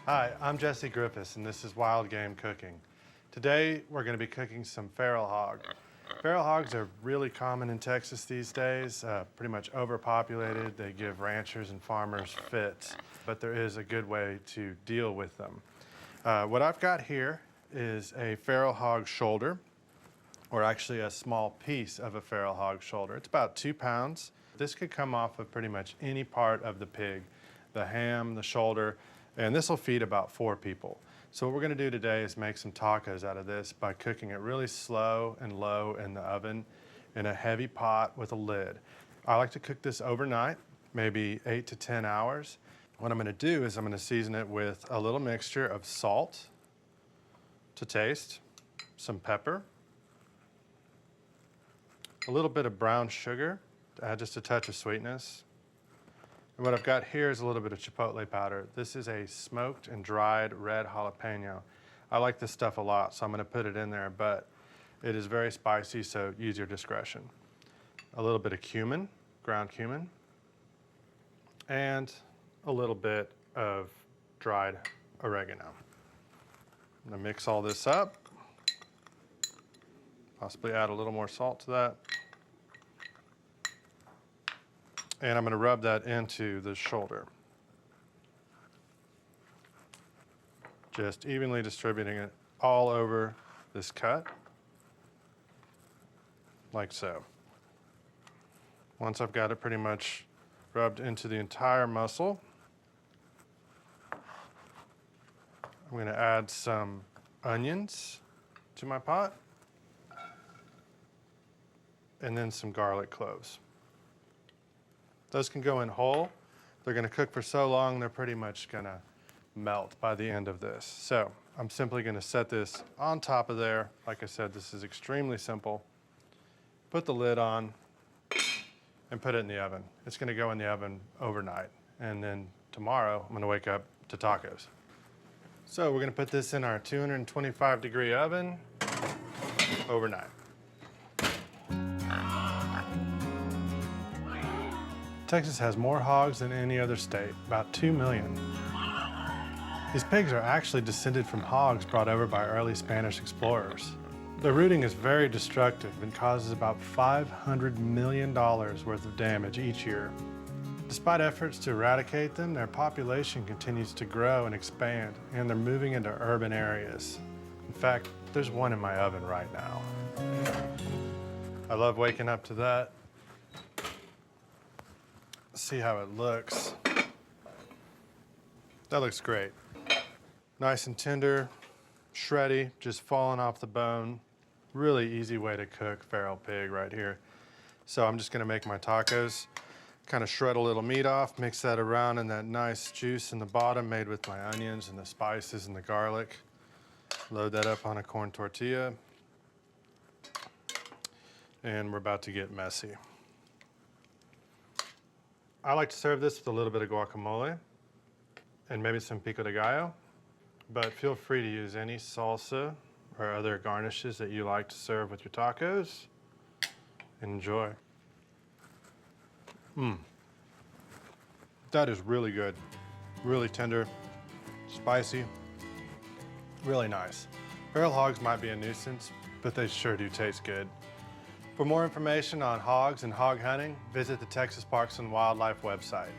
Hi, I'm Jesse Griffiths, and this is Wild Game Cooking. Today, we're going to be cooking some feral hog. Feral hogs are really common in Texas these days, pretty much overpopulated. They give ranchers and farmers fits, but there is a good way to deal with them. What I've got here is a feral hog shoulder, or actually a small piece of a feral hog shoulder. It's about 2 pounds. This could come off of pretty much any part of the pig, the ham, the shoulder, and this will feed about 4 people. So what we're gonna do today is make some tacos out of this by cooking it really slow and low in the oven in a heavy pot with a lid. I like to cook this overnight, maybe 8 to 10 hours. What I'm gonna do is I'm gonna season it with a little mixture of salt to taste, some pepper, a little bit of brown sugar to add just a touch of sweetness. And what I've got here is a little bit of chipotle powder. This is a smoked and dried red jalapeno. I like this stuff a lot, so I'm gonna put it in there, but it is very spicy, so use your discretion. A little bit of cumin, ground cumin, and a little bit of dried oregano. I'm gonna mix all this up, possibly add a little more salt to that. And I'm gonna rub that into the shoulder. Just evenly distributing it all over this cut, like so. Once I've got it pretty much rubbed into the entire muscle, I'm gonna add some onions to my pot, and then some garlic cloves. Those can go in whole. They're gonna cook for so long, they're pretty much gonna melt by the end of this. So I'm simply gonna set this on top of there. Like I said, this is extremely simple. Put the lid on and put it in the oven. It's gonna go in the oven overnight. And then tomorrow, I'm gonna wake up to tacos. So we're gonna put this in our 225-degree oven overnight. Texas has more hogs than any other state, about 2 million. These pigs are actually descended from hogs brought over by early Spanish explorers. Their rooting is very destructive and causes about $500 million worth of damage each year. Despite efforts to eradicate them, their population continues to grow and expand, and they're moving into urban areas. In fact, there's one in my oven right now. I love waking up to that. See how it looks. That looks great. Nice and tender, shreddy, just falling off the bone. Really easy way to cook feral pig right here. So I'm just gonna make my tacos, kind of shred a little meat off, mix that around in that nice juice in the bottom made with my onions and the spices and the garlic. Load that up on a corn tortilla. And we're about to get messy. I like to serve this with a little bit of guacamole and maybe some pico de gallo, but feel free to use any salsa or other garnishes that you like to serve with your tacos. Enjoy. That is really good. Really tender, spicy, really nice. Feral hogs might be a nuisance, but they sure do taste good. For more information on hogs and hog hunting, visit the Texas Parks and Wildlife website.